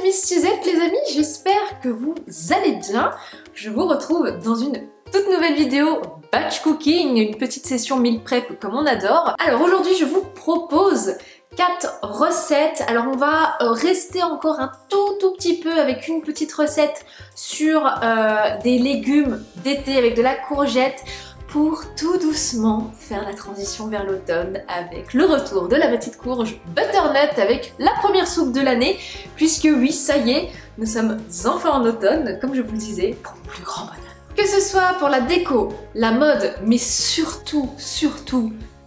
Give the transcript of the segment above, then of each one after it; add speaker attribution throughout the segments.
Speaker 1: Miss Suzette les amis, j'espère que vous allez bien. Je vous retrouve dans une toute nouvelle vidéo batch cooking, une petite session meal prep comme on adore. Alors aujourd'hui je vous propose 4 recettes. Alors on va rester encore un tout petit peu avec une petite recette sur des légumes d'été avec de la courgette, pour tout doucement faire la transition vers l'automne avec le retour de la petite courge butternut avec la première soupe de l'année, puisque oui, ça y est, nous sommes enfin en automne, comme je vous le disais, pour le plus grand bonheur. Que ce soit pour la déco, la mode, mais surtout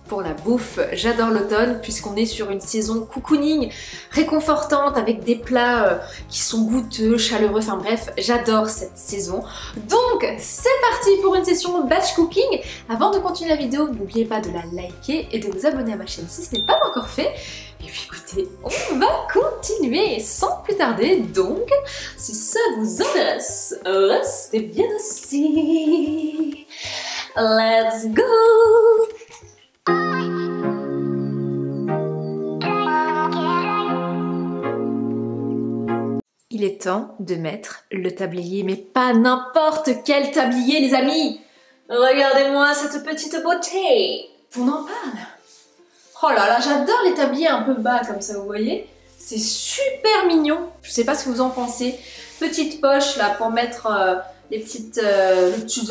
Speaker 1: pour la bouffe, j'adore l'automne puisqu'on est sur une saison cocooning réconfortante avec des plats qui sont goûteux, chaleureux, enfin bref, j'adore cette saison. Donc c'est parti pour une session batch cooking. Avant de continuer la vidéo, n'oubliez pas de la liker et de vous abonner à ma chaîne si ce n'est pas encore fait. Et puis écoutez, on va continuer sans plus tarder, donc si ça vous intéresse, restez bien assis. Let's go! Il est temps de mettre le tablier, mais pas n'importe quel tablier les amis. Regardez-moi cette petite beauté. On en parle. Oh là là, j'adore les tabliers un peu bas comme ça, vous voyez. C'est super mignon. Je sais pas ce que vous en pensez. Petite poche là pour mettre les petites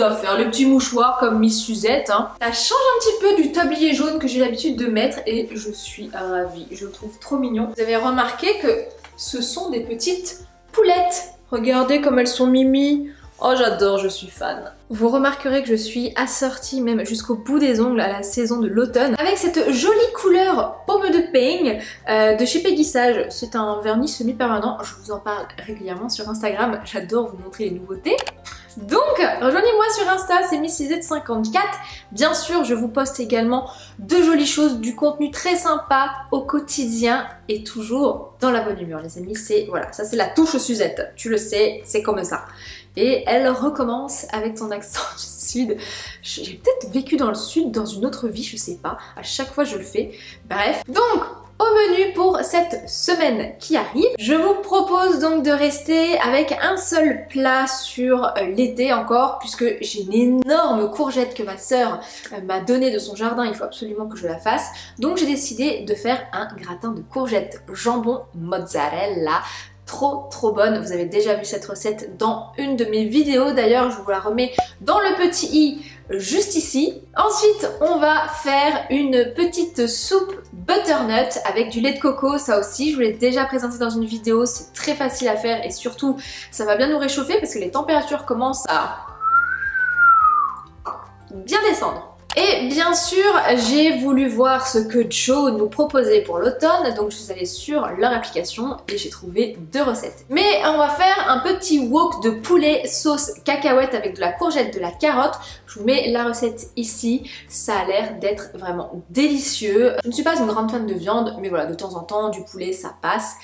Speaker 1: affaires, les petits mouchoirs comme Miss Suzette. Hein. Ça change un petit peu du tablier jaune que j'ai l'habitude de mettre et je suis ravie. Je le trouve trop mignon. Vous avez remarqué que ce sont des petites poulettes. Regardez comme elles sont mimi. Oh j'adore, je suis fan. Vous remarquerez que je suis assortie même jusqu'au bout des ongles à la saison de l'automne avec cette jolie couleur pomme de peigne de chez Peggy Sage. C'est un vernis semi-permanent, je vous en parle régulièrement sur Instagram, j'adore vous montrer les nouveautés. Donc rejoignez-moi sur Insta, c'est MissSuzette54. Bien sûr, je vous poste également de jolies choses, du contenu très sympa au quotidien et toujours dans la bonne humeur les amis. C'est voilà, ça c'est la touche Suzette, tu le sais, c'est comme ça. Et elle recommence avec ton accent du sud. J'ai peut-être vécu dans le sud dans une autre vie, je sais pas. À chaque fois je le fais. Bref. Donc, au menu pour cette semaine qui arrive, je vous propose donc de rester avec un seul plat sur l'été encore, puisque j'ai une énorme courgette que ma sœur m'a donnée de son jardin, il faut absolument que je la fasse. Donc j'ai décidé de faire un gratin de courgettes jambon mozzarella. Trop bonne, vous avez déjà vu cette recette dans une de mes vidéos, d'ailleurs je vous la remets dans le petit i juste ici. Ensuite on va faire une petite soupe butternut avec du lait de coco, ça aussi je vous l'ai déjà présenté dans une vidéo, c'est très facile à faire et surtout ça va bien nous réchauffer parce que les températures commencent à bien descendre. Et bien sûr, j'ai voulu voir ce que Joe nous proposait pour l'automne, donc je suis allée sur leur application et j'ai trouvé 2 recettes. Mais on va faire un petit wok de poulet sauce cacahuète avec de la courgette, de la carotte. Je vous mets la recette ici, ça a l'air d'être vraiment délicieux. Je ne suis pas une grande fan de viande, mais voilà, de temps en temps, du poulet, ça passe.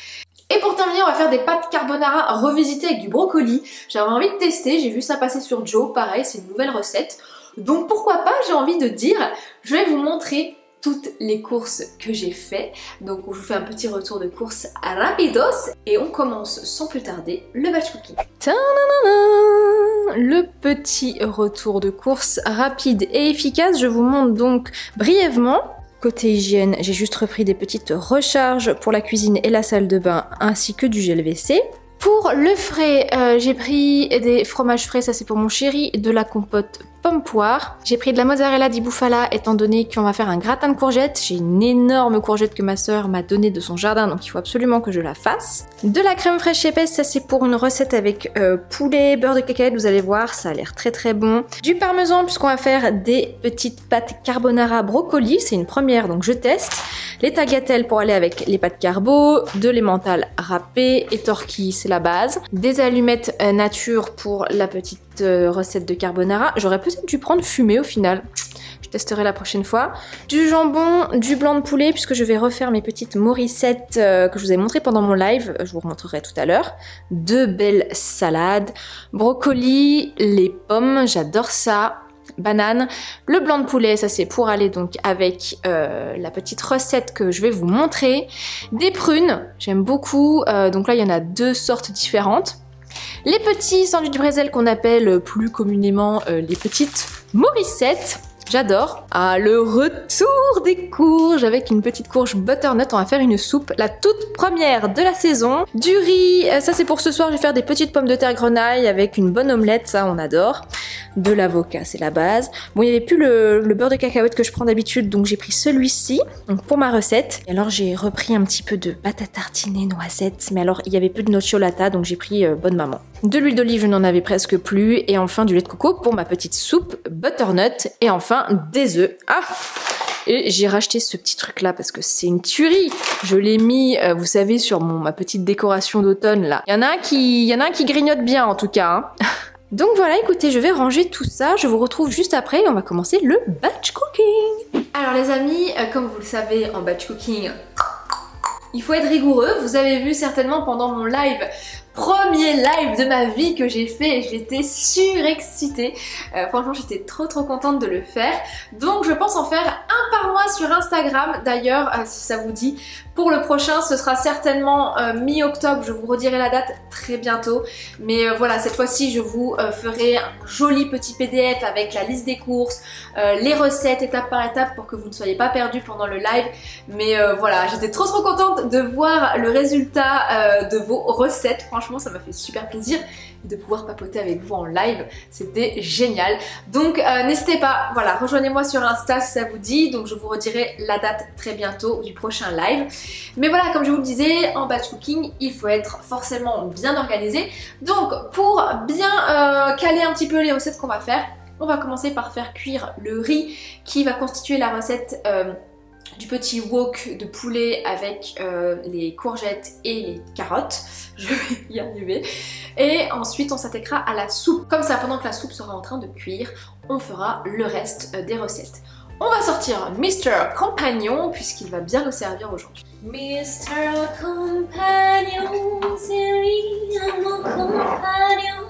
Speaker 1: Et pour terminer, on va faire des pâtes carbonara revisitées avec du brocoli. J'avais envie de tester, j'ai vu ça passer sur Joe, pareil, c'est une nouvelle recette. Donc pourquoi pas, j'ai envie de dire, je vais vous montrer toutes les courses que j'ai fait. Donc je vous fais un petit retour de course à rapidos et on commence sans plus tarder le batch cooking. Le petit retour de course rapide et efficace, je vous montre donc brièvement. Côté hygiène, j'ai juste repris des petites recharges pour la cuisine et la salle de bain ainsi que du gel WC. Pour le frais, j'ai pris des fromages frais, ça c'est pour mon chéri, de la compote pomme-poire. J'ai pris de la mozzarella di bufala étant donné qu'on va faire un gratin de courgettes. J'ai une énorme courgette que ma sœur m'a donnée de son jardin, donc il faut absolument que je la fasse. De la crème fraîche épaisse, ça c'est pour une recette avec poulet, beurre de cacahuète, vous allez voir, ça a l'air très bon. Du parmesan puisqu'on va faire des petites pâtes carbonara brocoli, c'est une première donc je teste. Les tagliatelles pour aller avec les pâtes carbo, de l'emmental râpé et torquilles, c'est la base. Des allumettes nature pour la petite recette de carbonara. J'aurais peut-être dû prendre fumé au final. Je testerai la prochaine fois. Du jambon, du blanc de poulet puisque je vais refaire mes petites morissettes que je vous ai montrées pendant mon live. Je vous remontrerai tout à l'heure. 2 belles salades. Brocoli, les pommes, j'adore ça. banane. Le blanc de poulet, ça c'est pour aller donc avec la petite recette que je vais vous montrer. Des prunes, j'aime beaucoup, donc là il y en a 2 sortes différentes. Les petits sandwichs brésil qu'on appelle plus communément les petites Morissettes. J'adore. Ah, le retour des courges avec une petite courge butternut. On va faire une soupe, la toute première de la saison. Du riz, ça c'est pour ce soir. Je vais faire des petites pommes de terre grenaille avec une bonne omelette, ça on adore. De l'avocat, c'est la base. Bon, il n'y avait plus le beurre de cacahuète que je prends d'habitude, donc j'ai pris celui-ci pour ma recette. Et alors j'ai repris un petit peu de pâte à tartiner noisettes, mais alors il y avait plus de nocciolata, donc j'ai pris Bonne Maman. De l'huile d'olive, je n'en avais presque plus, et enfin du lait de coco pour ma petite soupe butternut, et enfin des œufs. Ah! Et j'ai racheté ce petit truc là parce que c'est une tuerie. Je l'ai mis, vous savez, sur ma petite décoration d'automne là. Il y en a un qui grignote bien en tout cas. Hein. Donc voilà, écoutez, je vais ranger tout ça. Je vous retrouve juste après et on va commencer le batch cooking. Alors les amis, comme vous le savez, en batch cooking, il faut être rigoureux. Vous avez vu certainement pendant mon live, premier live de ma vie que j'ai fait, et j'étais surexcitée. Franchement, j'étais trop contente de le faire. Donc je pense en faire un par mois sur Instagram. D'ailleurs, si ça vous dit, pour le prochain, ce sera certainement mi-octobre. Je vous redirai la date très bientôt. Mais voilà, cette fois-ci, je vous ferai un joli petit PDF avec la liste des courses, les recettes étape par étape pour que vous ne soyez pas perdus pendant le live. Mais voilà, j'étais trop contente de voir le résultat de vos recettes. Franchement, ça m'a fait super plaisir de pouvoir papoter avec vous en live. C'était génial. Donc n'hésitez pas, voilà, rejoignez-moi sur Insta si ça vous dit. Donc je vous redirai la date très bientôt du prochain live. Mais voilà, comme je vous le disais, en batch cooking, il faut être forcément bien organisé. Donc pour bien caler un petit peu les recettes qu'on va faire, on va commencer par faire cuire le riz qui va constituer la recette du petit wok de poulet avec les courgettes et les carottes. Je vais y arriver. Et ensuite on s'attaquera à la soupe. Comme ça, pendant que la soupe sera en train de cuire, on fera le reste des recettes. On va sortir Mr. Compagnon puisqu'il va bien nous servir aujourd'hui. Mr. Compagnon, c'est lui, mon compagnon.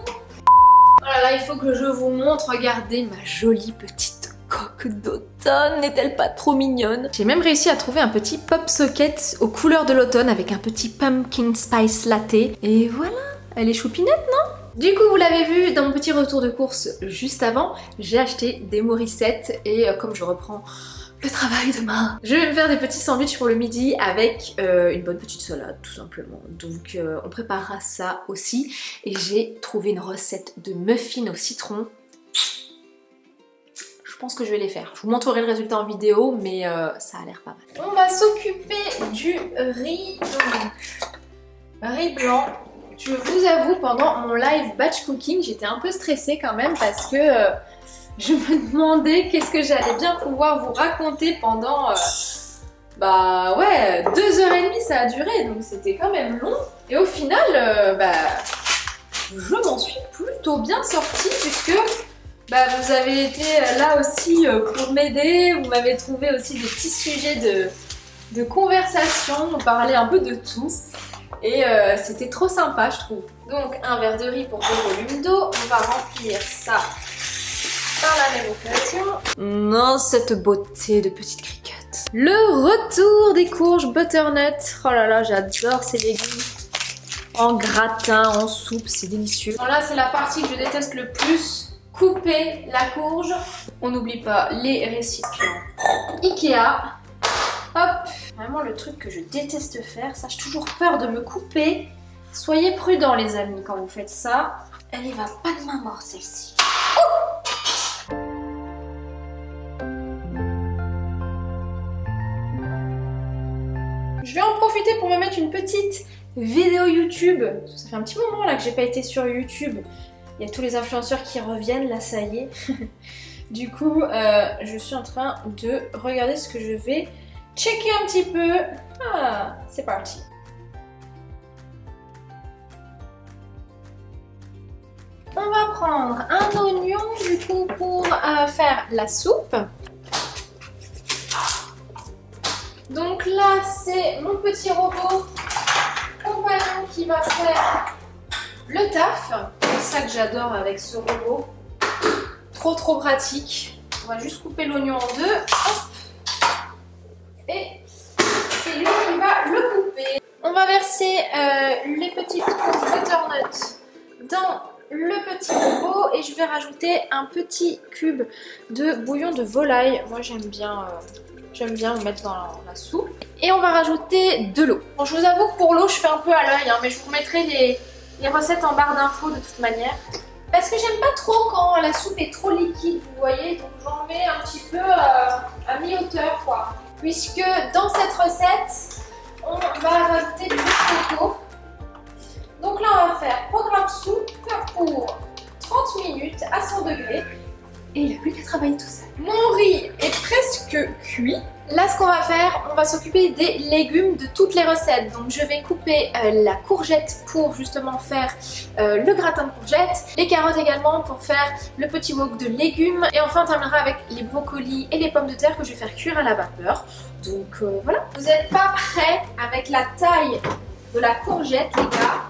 Speaker 1: Oh là là, il faut que je vous montre, regardez ma jolie petite coque d'automne, n'est-elle pas trop mignonne? J'ai même réussi à trouver un petit pop socket aux couleurs de l'automne avec un petit pumpkin spice latte. Et voilà, elle est choupinette, non? Du coup, vous l'avez vu dans mon petit retour de course juste avant, j'ai acheté des Morissettes et comme je reprends le travail demain, je vais me faire des petits sandwichs pour le midi avec une bonne petite salade tout simplement. Donc on préparera ça aussi et j'ai trouvé une recette de muffins au citron. Je pense que je vais les faire. Je vous montrerai le résultat en vidéo, mais ça a l'air pas mal. On va s'occuper du riz, riz blanc. Je vous avoue, pendant mon live batch cooking, j'étais un peu stressée quand même parce que je me demandais qu'est-ce que j'allais bien pouvoir vous raconter pendant, bah ouais, 2h30 ça a duré, donc c'était quand même long. Et au final, je m'en suis plutôt bien sortie puisque vous avez été là aussi pour m'aider, vous m'avez trouvé aussi des petits sujets de conversation, on parlait un peu de tout. Et c'était trop sympa, je trouve. Donc un verre de riz pour 2 volumes d'eau. On va remplir ça par la même occasion. Non, cette beauté de petite cricket. Le retour des courges butternut. Oh là là, j'adore ces légumes. En gratin, en soupe, c'est délicieux. Bon, là, c'est la partie que je déteste le plus. Couper la courge. On n'oublie pas les récipients Ikea. Hop, vraiment le truc que je déteste faire, ça j'ai toujours peur de me couper. Soyez prudents les amis quand vous faites ça. Elle y va pas de main morte celle-ci. Oh, je vais en profiter pour me mettre une petite vidéo YouTube. Ça fait un petit moment là que j'ai pas été sur YouTube. Il y a tous les influenceurs qui reviennent, là ça y est. Du coup, je suis en train de regarder ce que je vais checker un petit peu. Ah, c'est parti. On va prendre un oignon du coup pour faire la soupe. Donc là, c'est mon petit robot compagnon qui va faire le taf. C'est ça que j'adore avec ce robot. trop pratique. On va juste couper l'oignon en deux. Hop. Et c'est lui qui va le couper. On va verser les petits flocons de butternut dans le petit pot et je vais rajouter un petit cube de bouillon de volaille. Moi j'aime bien en mettre dans la soupe. Et on va rajouter de l'eau. Bon, je vous avoue que pour l'eau je fais un peu à l'œil, hein, mais je vous mettrai les recettes en barre d'infos de toute manière. Parce que j'aime pas trop quand la soupe est trop liquide, vous voyez, donc j'en mets un petit peu à mi-hauteur quoi. Puisque dans cette recette, on va rajouter du riz de coco. Donc là on va faire programme soupe pour 30 minutes à 100 degrés. Et il n'a plus qu'à travailler tout ça. Mon riz est presque cuit. Là ce qu'on va faire, on va s'occuper des légumes de toutes les recettes. Donc je vais couper la courgette pour justement faire le gratin de courgette. Les carottes également pour faire le petit wok de légumes. Et enfin on terminera avec les brocolis et les pommes de terre que je vais faire cuire à la vapeur. Donc voilà. Vous n'êtes pas prêts avec la taille de la courgette les gars.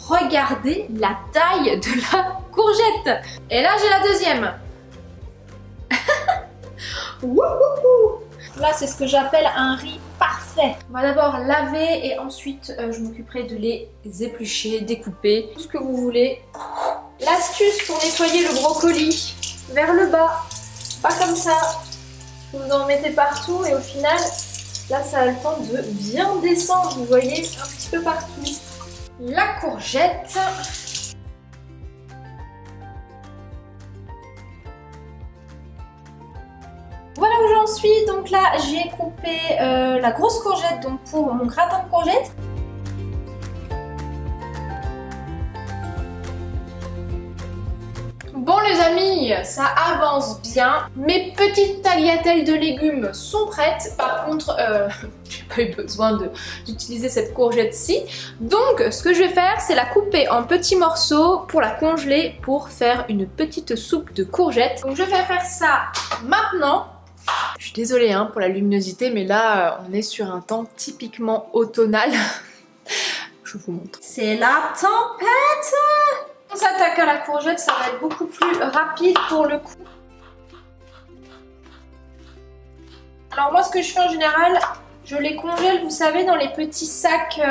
Speaker 1: Regardez la taille de la courgette. Et là j'ai la deuxième. Wouhou! Là c'est ce que j'appelle un riz parfait. On va d'abord laver et ensuite je m'occuperai de les éplucher, découper, tout ce que vous voulez. L'astuce pour nettoyer le brocoli, vers le bas, pas comme ça. Vous en mettez partout et au final, là ça a le temps de bien descendre, vous voyez, un petit peu partout. La courgette. Voilà où j'en suis, donc là j'ai coupé la grosse courgette donc pour mon gratin de courgettes. Bon les amis, ça avance bien. Mes petites tagliatelles de légumes sont prêtes. Par contre, j'ai pas eu besoin d'utiliser cette courgette-ci. Donc ce que je vais faire, c'est la couper en petits morceaux pour la congeler pour faire une petite soupe de courgettes. Donc je vais faire ça maintenant. Je suis désolée hein, pour la luminosité, mais là on est sur un temps typiquement automnal. Je vous montre. C'est la tempête! On s'attaque à la courgette, ça va être beaucoup plus rapide pour le coup. Alors moi ce que je fais en général, je les congèle, vous savez, dans les petits sacs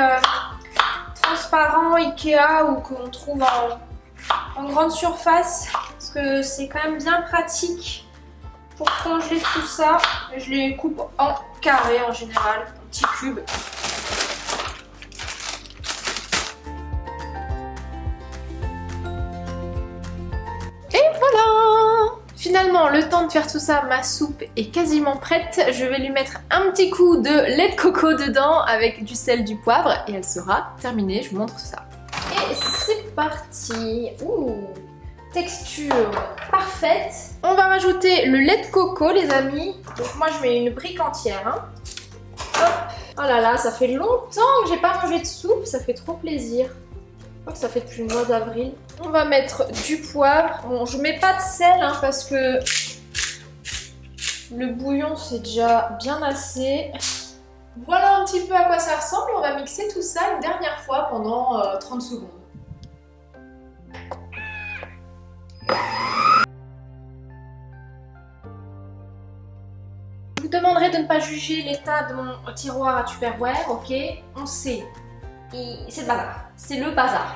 Speaker 1: transparents Ikea ou qu'on trouve en grande surface. Parce que c'est quand même bien pratique pour congeler tout ça. Je les coupe en carré en général, en petits cubes. Finalement, le temps de faire tout ça, ma soupe est quasiment prête. Je vais lui mettre un petit coup de lait de coco dedans avec du sel, du poivre et elle sera terminée. Je vous montre ça. Et c'est parti. Ouh, texture parfaite. On va rajouter le lait de coco les amis. Donc moi je mets une brique entière. Hein. Hop. Oh là là, ça fait longtemps que j'ai pas mangé de soupe, ça fait trop plaisir. Je crois que ça fait depuis le mois d'avril. On va mettre du poivre. Bon, je mets pas de sel hein, parce que le bouillon c'est déjà bien assez. Voilà un petit peu à quoi ça ressemble. On va mixer tout ça une dernière fois pendant 30 secondes. Je vous demanderai de ne pas juger l'état de mon tiroir à Tupperware, ok? On sait. C'est le bazar. C'est le bazar.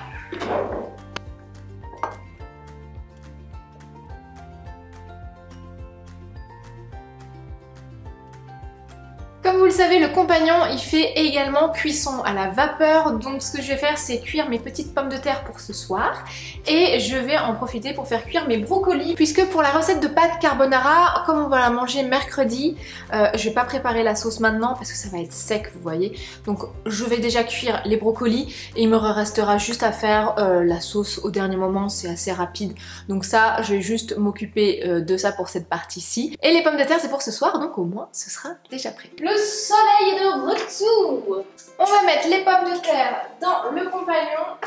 Speaker 1: Comme vous le savez, le compagnon il fait également cuisson à la vapeur, donc ce que je vais faire c'est cuire mes petites pommes de terre pour ce soir et je vais en profiter pour faire cuire mes brocolis puisque pour la recette de pâte carbonara, comme on va la manger mercredi, je vais pas préparer la sauce maintenant parce que ça va être sec vous voyez, donc je vais déjà cuire les brocolis et il me restera juste à faire la sauce au dernier moment, c'est assez rapide, donc ça je vais juste m'occuper de ça pour cette partie-ci et les pommes de terre c'est pour ce soir donc au moins ce sera déjà prêt. Le soleil est de retour. On va mettre les pommes de terre dans le compagnon.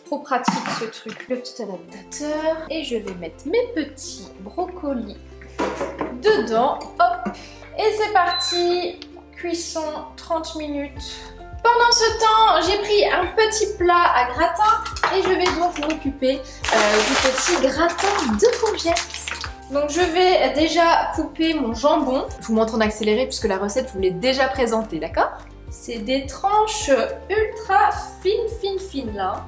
Speaker 1: Trop pratique ce truc, le petit adaptateur. Et je vais mettre mes petits brocolis dedans. Hop. Et c'est parti. Cuisson 30 minutes Pendant ce temps, j'ai pris un petit plat à gratin et je vais donc m'occuper du petit gratin de courgettes. Donc je vais déjà couper mon jambon. Je vous montre en accéléré puisque la recette je vous l'ai déjà présentée, d'accord? C'est des tranches ultra fines là.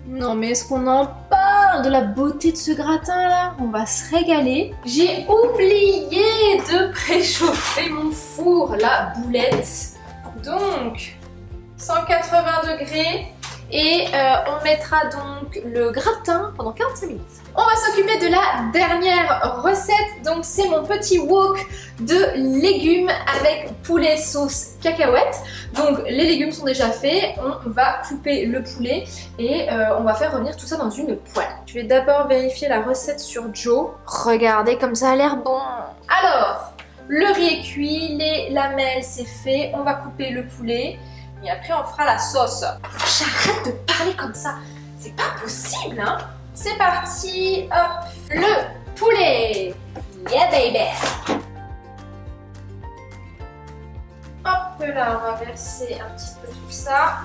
Speaker 1: Non mais est-ce qu'on en parle de la beauté de ce gratin là? On va se régaler. J'ai oublié de préchauffer mon four, la boulette. Donc 180 degrés et on mettra donc le gratin pendant 45 minutes. On va s'occuper de la dernière recette, donc c'est mon petit wok de légumes avec poulet sauce cacahuète. Donc les légumes sont déjà faits, on va couper le poulet et on va faire revenir tout ça dans une poêle. Je vais d'abord vérifier la recette sur Joe. Regardez comme ça a l'air bon. Alors, le riz est cuit, les lamelles c'est fait, on va couper le poulet. Et après on fera la sauce. J'arrête de parler comme ça, c'est pas possible hein. C'est parti, hop, le poulet. Yeah baby. Hop là, on va verser un petit peu tout ça.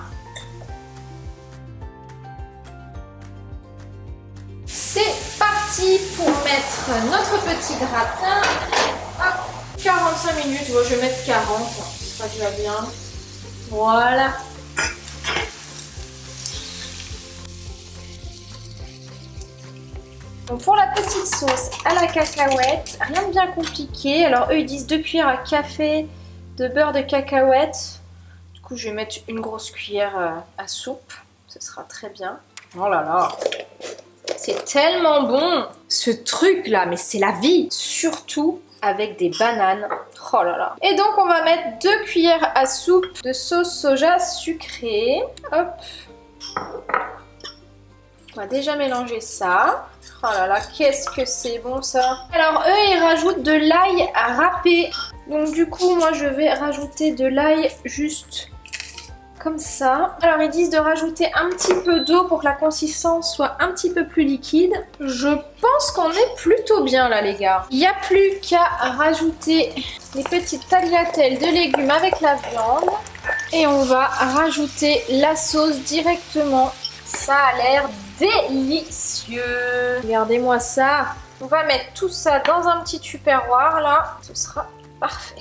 Speaker 1: C'est parti pour mettre notre petit gratin. Hop, 45 minutes, bon, je vais mettre 40, c'est pas déjà bien. Voilà. Donc pour la petite sauce à la cacahuète, rien de bien compliqué. Alors eux ils disent 2 cuillères à café de beurre de cacahuète. Du coup je vais mettre une grosse cuillère à soupe. Ce sera très bien. Oh là là, c'est tellement bon ce truc là, mais c'est la vie. Surtout avec des bananes. Oh là là. Et donc on va mettre 2 cuillères à soupe de sauce soja sucrée. Hop. On va déjà mélanger ça. Oh là là, qu'est-ce que c'est bon ça. Alors eux ils rajoutent de l'ail à râper. Donc du coup moi je vais rajouter de l'ail juste comme ça. Alors ils disent de rajouter un petit peu d'eau pour que la consistance soit un petit peu plus liquide. Je pense qu'on est plutôt bien là les gars. Il n'y a plus qu'à rajouter les petites tagliatelles de légumes avec la viande. Et on va rajouter la sauce directement. Ça a l'air délicieux. Regardez-moi ça. On va mettre tout ça dans un petit tupperware là. Ce sera parfait.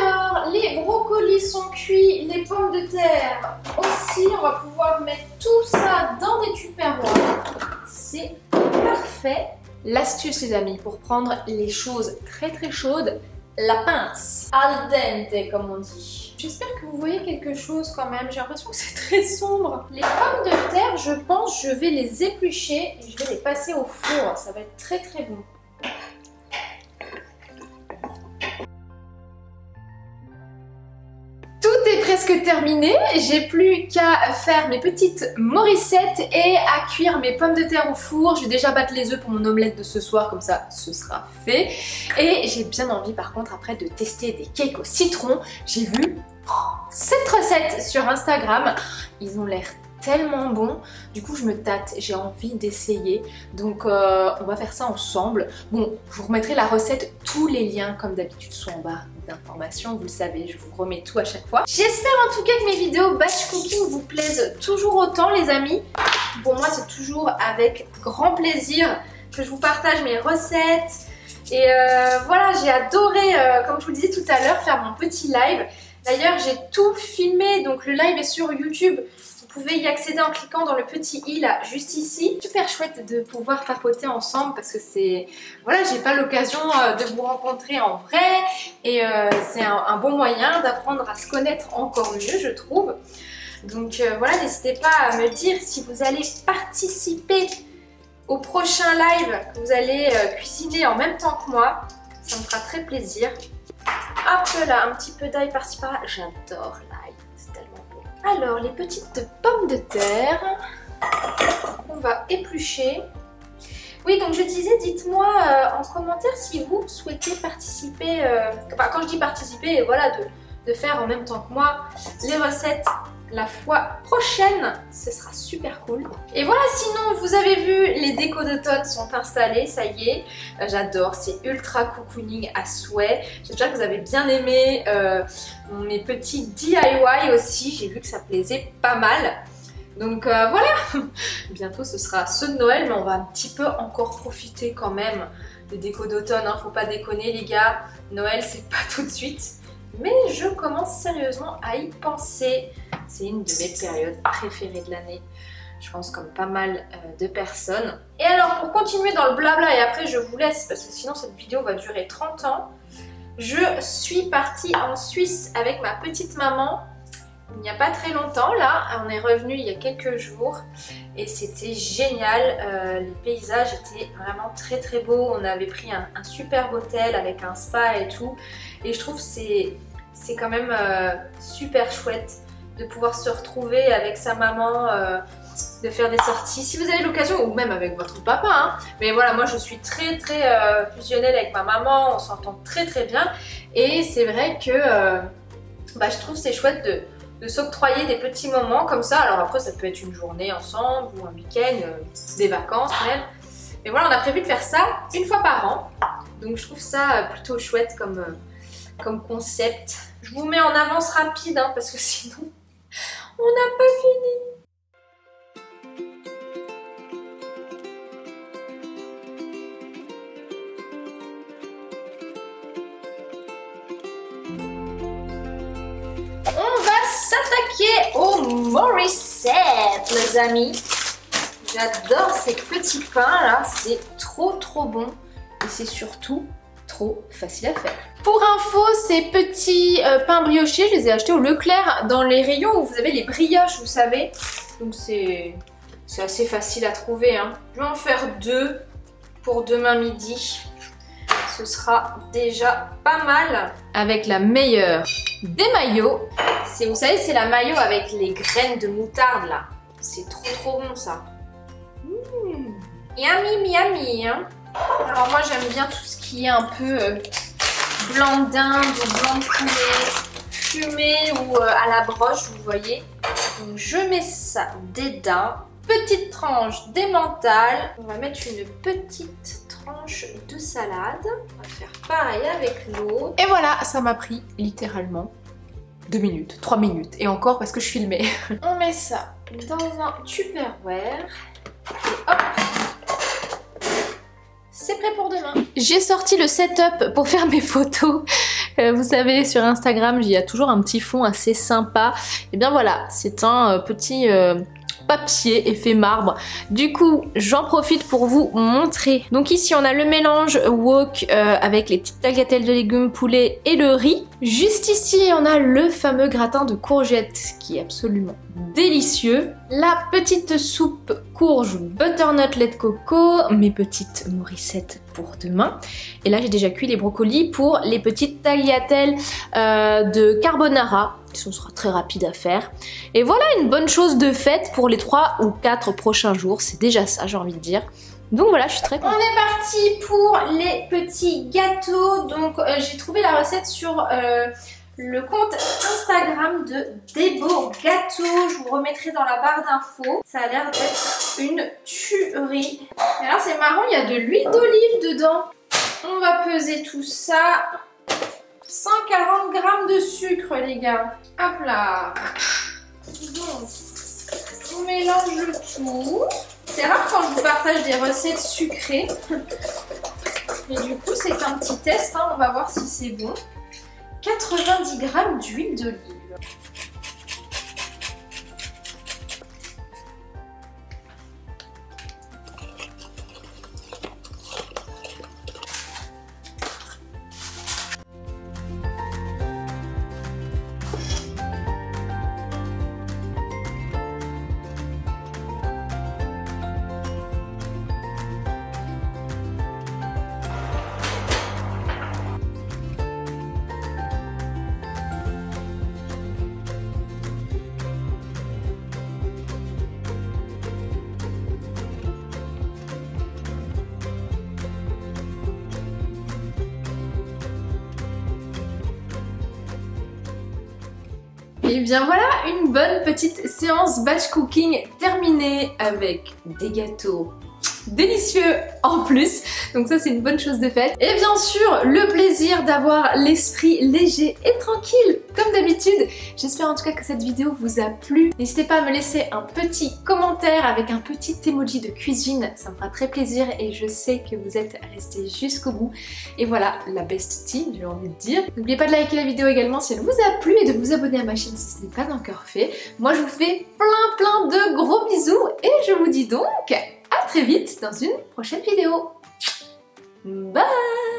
Speaker 1: Alors, les brocolis sont cuits, les pommes de terre aussi. On va pouvoir mettre tout ça dans des tupperwares. C'est parfait. L'astuce les amis, pour prendre les choses très très chaudes, la pince. Al dente comme on dit. J'espère que vous voyez quelque chose quand même. J'ai l'impression que c'est très sombre. Les pommes de terre, je pense, je vais les éplucher et je vais les passer au four. Ça va être très très bon. Tout est presque terminé, j'ai plus qu'à faire mes petites morissettes et à cuire mes pommes de terre au four. Je vais déjà battre les œufs pour mon omelette de ce soir, comme ça ce sera fait. Et j'ai bien envie par contre après de tester des cakes au citron. J'ai vu cette recette sur Instagram, ils ont l'air tellement bons. Du coup je me tâte, j'ai envie d'essayer. Donc on va faire ça ensemble. Bon, je vous remettrai la recette, tous les liens comme d'habitude sont en barre d'informations, vous le savez, je vous remets tout à chaque fois. J'espère en tout cas que mes vidéos batch cooking vous plaisent toujours autant les amis. Pour moi c'est toujours avec grand plaisir que je vous partage mes recettes. Et voilà, j'ai adoré, comme je vous le disais tout à l'heure, faire mon petit live. D'ailleurs j'ai tout filmé, donc le live est sur YouTube. Vous pouvez y accéder en cliquant dans le petit i là, juste ici. Super chouette de pouvoir papoter ensemble parce que c'est... Voilà, j'ai pas l'occasion de vous rencontrer en vrai. Et c'est un bon moyen d'apprendre à se connaître encore mieux, je trouve. Donc voilà, n'hésitez pas à me dire si vous allez participer au prochain live, que vous allez cuisiner en même temps que moi. Ça me fera très plaisir. Hop là, un petit peu d'ail par-ci par-là. J'adore l'ail, c'est tellement bon. Alors, les petites pommes de terre, on va éplucher. Oui, donc je disais, dites-moi en commentaire si vous souhaitez participer, enfin quand je dis participer, voilà, de faire en même temps que moi les recettes la fois prochaine, ce sera super cool. Et voilà, sinon vous avez vu, les décos d'automne sont installées, ça y est. J'adore, c'est ultra cocooning à souhait. J'espère que vous avez bien aimé mes petits DIY aussi, j'ai vu que ça plaisait pas mal. Donc voilà, bientôt ce sera ceux de Noël, mais on va un petit peu encore profiter quand même des décos d'automne, hein. Faut pas déconner les gars, Noël c'est pas tout de suite. Mais je commence sérieusement à y penser. C'est une de mes périodes préférées de l'année. Je pense comme pas mal de personnes. Et alors pour continuer dans le blabla et après je vous laisse parce que sinon cette vidéo va durer 30 ans. Je suis partie en Suisse avec ma petite maman il n'y a pas très longtemps. Là, on est revenu il y a quelques jours et c'était génial. Les paysages étaient vraiment très très beaux. On avait pris un superbe hôtel avec un spa et tout. Et je trouve que c'est quand même super chouette de pouvoir se retrouver avec sa maman, de faire des sorties. Si vous avez l'occasion, ou même avec votre papa, hein. Mais voilà, moi je suis très très fusionnelle avec ma maman, on s'entend très très bien. Et c'est vrai que je trouve c'est chouette de s'octroyer des petits moments comme ça. Alors après ça peut être une journée ensemble ou un week-end, des vacances même. Mais voilà, on a prévu de faire ça une fois par an. Donc je trouve ça plutôt chouette comme concept. Je vous mets en avance rapide hein, parce que sinon on n'a pas fini. On va s'attaquer au Morissette les amis. J'adore ces petits pains là, c'est trop bon et c'est surtout trop facile à faire. Pour info, ces petits pains briochés, je les ai achetés au Leclerc dans les rayons où vous avez les brioches, vous savez. Donc c'est assez facile à trouver. Hein. Je vais en faire 2 pour demain midi. Ce sera déjà pas mal. Avec la meilleure des maillots. Vous savez, c'est la maillot avec les graines de moutarde là. C'est trop bon ça. Yummy, yummy. Hein. Alors moi j'aime bien tout ce qui est un peu blanc d'Inde ou blanc de poulet, fumé ou à la broche, vous voyez. Donc je mets ça dedans. Petite tranche d'emmental. On va mettre une petite tranche de salade. On va faire pareil avec l'autre. Et voilà, ça m'a pris littéralement 2 minutes, 3 minutes. Et encore parce que je filmais. On met ça dans un Tupperware. Et hop! C'est prêt pour demain. J'ai sorti le setup pour faire mes photos. Vous savez, sur Instagram, il y a toujours un petit fond assez sympa. Et bien voilà, c'est un petit papier effet marbre. Du coup, j'en profite pour vous montrer. Donc ici, on a le mélange wok avec les petites tagliatelles de légumes, poulet et le riz. Juste ici, on a le fameux gratin de courgettes qui est absolument délicieux. La petite soupe courge butternut lait de coco, mes petites morissettes pour demain. Et là, j'ai déjà cuit les brocolis pour les petites tagliatelles de carbonara. Ce sera très rapide à faire. Et voilà une bonne chose de faite pour les 3 ou 4 prochains jours. C'est déjà ça, j'ai envie de dire. Donc voilà, je suis très contente. On est parti pour les petits gâteaux. Donc j'ai trouvé la recette sur le compte Instagram de Débo Gâteaux. Je vous remettrai dans la barre d'infos. Ça a l'air d'être une tuerie. Et alors c'est marrant, il y a de l'huile d'olive dedans. On va peser tout ça. 140 g de sucre les gars. Hop là. Donc, on mélange le tout. C'est rare quand je vous partage des recettes sucrées. Et du coup, c'est un petit test. Hein. On va voir si c'est bon. 90 g d'huile d'olive. Et bien voilà, une bonne petite séance batch cooking terminée avec des gâteaux délicieux en plus, donc ça c'est une bonne chose de faite. Et bien sûr le plaisir d'avoir l'esprit léger et tranquille comme d'habitude. J'espère en tout cas que cette vidéo vous a plu. N'hésitez pas à me laisser un petit commentaire avec un petit emoji de cuisine, ça me fera très plaisir et je sais que vous êtes restés jusqu'au bout. Et voilà, la best team, j'ai envie de dire. N'oubliez pas de liker la vidéo également si elle vous a plu et de vous abonner à ma chaîne si ce n'est pas encore fait. Moi je vous fais plein de gros bisous et je vous dis donc à très vite dans une prochaine vidéo. Bye!